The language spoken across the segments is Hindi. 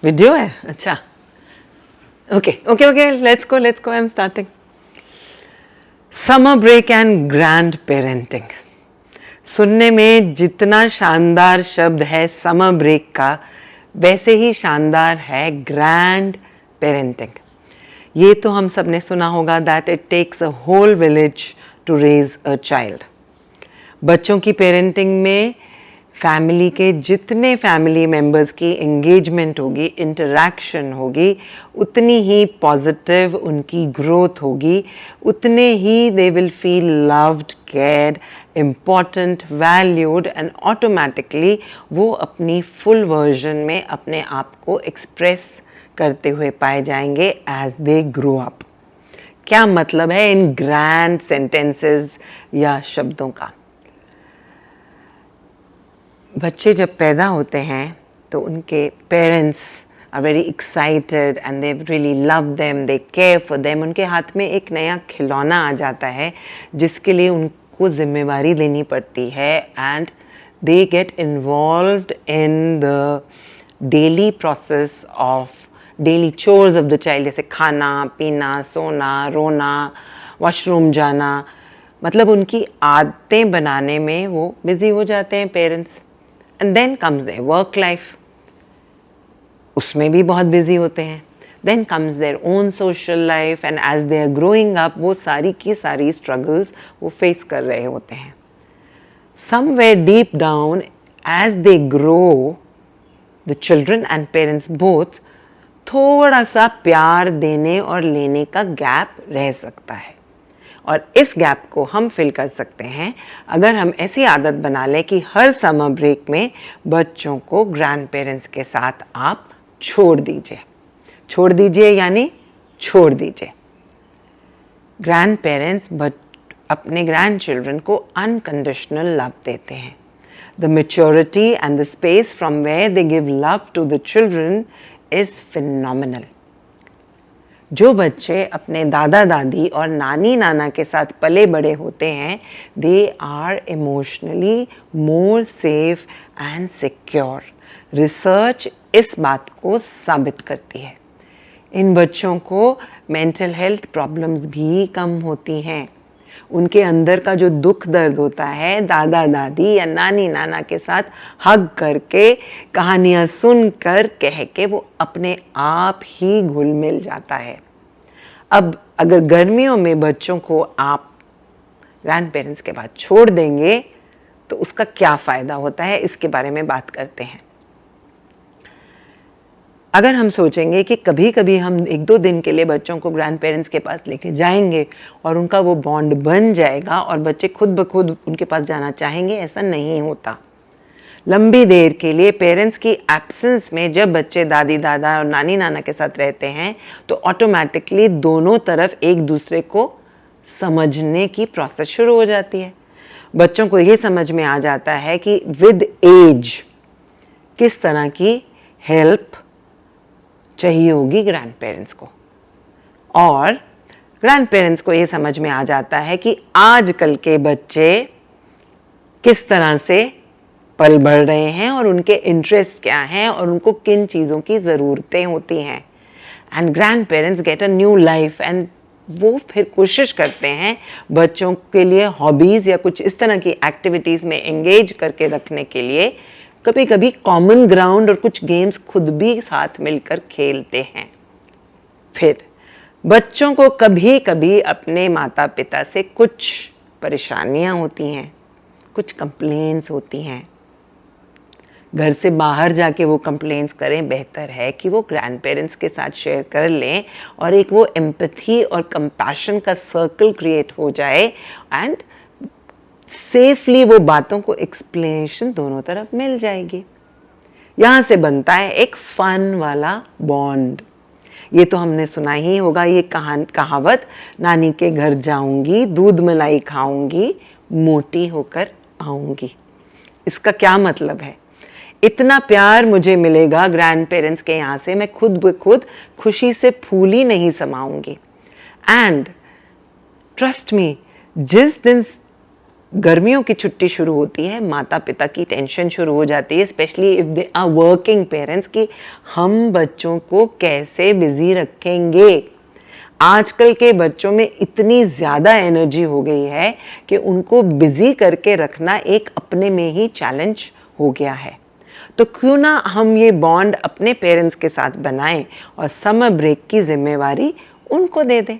वीडियो है? अच्छा, okay okay okay, let's go I am starting. Summer break and grandparenting. सुनने में जितना शानदार शब्द है समर ब्रेक का, वैसे ही शानदार है ग्रैंड पेरेंटिंग. ये तो हम सब ने सुना होगा that it takes a whole village to raise a child. बच्चों की पेरेंटिंग में फैमिली के जितने फैमिली मेंबर्स की एंगेजमेंट होगी, इंटरैक्शन होगी, उतनी ही पॉजिटिव उनकी ग्रोथ होगी, उतने ही they will feel loved, cared, important, valued and automatically वो अपनी फुल वर्जन में अपने आप को एक्सप्रेस करते हुए पाए जाएंगे एज दे ग्रो अप. क्या मतलब है इन ग्रैंड सेंटेंसेस या शब्दों का? बच्चे जब पैदा होते हैं तो उनके parents are very excited and they really love them, they care for them. उनके हाथ में एक नया खिलौना आ जाता है जिसके लिए उनको जिम्मेवारी लेनी पड़ती है and they get involved in the daily process of daily chores of the child, जैसे खाना पीना, सोना, रोना, वॉशरूम जाना. मतलब उनकी आदतें बनाने में वो बिजी हो जाते हैं parents. And then comes their work life, उसमें भी बहुत बिजी होते हैं. Then comes their own social life and as they are growing up वो सारी की सारी स्ट्रगल्स वो फेस कर रहे होते हैं. Somewhere deep down as they grow, the children and parents both, थोड़ा सा प्यार देने और लेने का गैप रह सकता है. और इस गैप को हम फिल कर सकते हैं अगर हम ऐसी आदत बना लें कि हर समर ब्रेक में बच्चों को ग्रैंड पेरेंट्स के साथ आप छोड़ दीजिए यानी छोड़ दीजिए. ग्रैंड पेरेंट्स अपने ग्रैंड चिल्ड्रन को अनकंडीशनल लव देते हैं. The maturity and the space from where they give love to the children is phenomenal. जो बच्चे अपने दादा दादी और नानी नाना के साथ पले बड़े होते हैं, they are emotionally more safe and secure. Research इस बात को साबित करती है. इन बच्चों को मेंटल हेल्थ प्रॉब्लम्स भी कम होती हैं. उनके अंदर का जो दुख दर्द होता है दादा दादी या नानी नाना के साथ हग करके, कहानियाँ सुनकर, कह के वो अपने आप ही घुल मिल जाता है. अब अगर गर्मियों में बच्चों को आप ग्रैंड पेरेंट्स के बाद छोड़ देंगे तो उसका क्या फ़ायदा होता है, इसके बारे में बात करते हैं. अगर हम सोचेंगे कि कभी कभी हम 1-2 दिन के लिए बच्चों को ग्रैंड पेरेंट्स के पास लेके जाएंगे और उनका वो बॉन्ड बन जाएगा और बच्चे खुद ब खुद उनके पास जाना चाहेंगे, ऐसा नहीं होता. लंबी देर के लिए पेरेंट्स की एब्सेंस में जब बच्चे दादी दादा और नानी नाना के साथ रहते हैं तो ऑटोमेटिकली दोनों तरफ एक दूसरे को समझने की प्रोसेस शुरू हो जाती है. बच्चों को ये समझ में आ जाता है कि विद एज किस तरह की हेल्प चाहिए होगी ग्रैंड पेरेंट्स को, और ग्रैंड पेरेंट्स को ये समझ में आ जाता है कि आजकल के बच्चे किस तरह से पल बढ़ रहे हैं और उनके इंटरेस्ट क्या हैं और उनको किन चीज़ों की ज़रूरतें होती हैं. And grand parents get a new life and वो फिर कोशिश करते हैं बच्चों के लिए हॉबीज़ या कुछ इस तरह की एक्टिविटीज़ में एंगेज करके रखने के लिए कभी कभी कॉमन ग्राउंड और कुछ गेम्स खुद भी साथ मिलकर खेलते हैं. फिर बच्चों को कभी कभी अपने माता पिता से कुछ परेशानियां होती हैं, कुछ कंप्लेंट्स होती हैं. घर से बाहर जाके वो कंप्लेंट्स करें, बेहतर है कि वो ग्रैंड पेरेंट्स के साथ शेयर कर लें और एक वो एम्पैथी और कंपैशन का सर्कल क्रिएट हो जाए एंड सेफली वो बातों को एक्सप्लेनेशन दोनों तरफ मिल जाएगी. यहाँ से बनता है एक फन वाला बॉन्ड. ये तो हमने सुना ही होगा ये कहावत, नानी के घर जाऊंगी, दूध मलाई खाऊंगी, मोटी होकर आऊंगी. इसका क्या मतलब है? इतना प्यार मुझे मिलेगा ग्रैंड पेरेंट्स के यहाँ से, मैं खुद ब खुद खुशी से फूली नहीं समाऊंगी. एंड ट्रस्ट मी, जिस दिन गर्मियों की छुट्टी शुरू होती है, माता पिता की टेंशन शुरू हो जाती है, specially if they are working parents, कि हम बच्चों को कैसे बिजी रखेंगे। आजकल के बच्चों में इतनी ज़्यादा एनर्जी हो गई है कि उनको बिजी करके रखना एक अपने में ही चैलेंज हो गया है। तो क्यों ना हम ये बॉन्ड अपने पेरेंट्स के साथ बनाएं और समर ब्रेक की जिम्मेवारी उनको दे दें।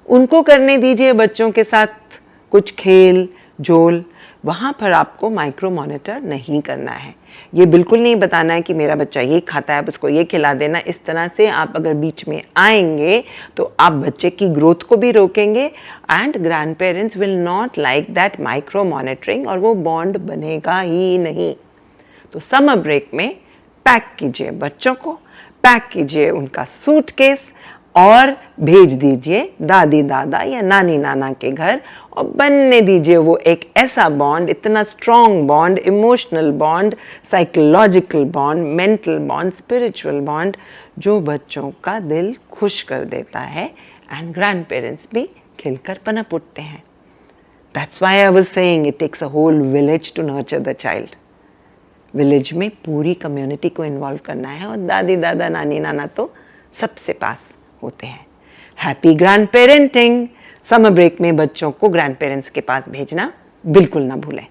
उनको करने दीजिए बच्चों के साथ कुछ खेल झोल। वहाँ पर आपको माइक्रो मॉनिटर नहीं करना है। ये बिल्कुल नहीं बताना है कि मेरा बच्चा ये खाता है, आप उसको ये खिला देना। इस तरह से आप अगर बीच में आएंगे तो आप बच्चे की ग्रोथ को भी रोकेंगे and grand parents will not like that micro monitoring, और वो बॉन्ड बनेगा ही नहीं। तो समर ब्रेक में पैक कीजिए बच्चों को, पैक कीजिए उनका सूटकेस और भेज दीजिए दादी दादा या नानी नाना के घर, और बनने दीजिए वो एक ऐसा बॉन्ड, इतना strong bond, emotional bond, psychological bond, mental bond, spiritual bond, जो बच्चों का दिल खुश कर देता है एंड ग्रैंड पेरेंट्स भी खिलकर पनप उठते हैं। That's why I was saying it takes a whole village to nurture the child. Village में पूरी कम्युनिटी को इन्वॉल्व करना है, और दादी दादा नानी नाना तो सबसे पास होते हैं। Happy grandparenting. Summer break में बच्चों को ग्रैंड पेरेंट्स के पास भेजना बिल्कुल ना भूलें।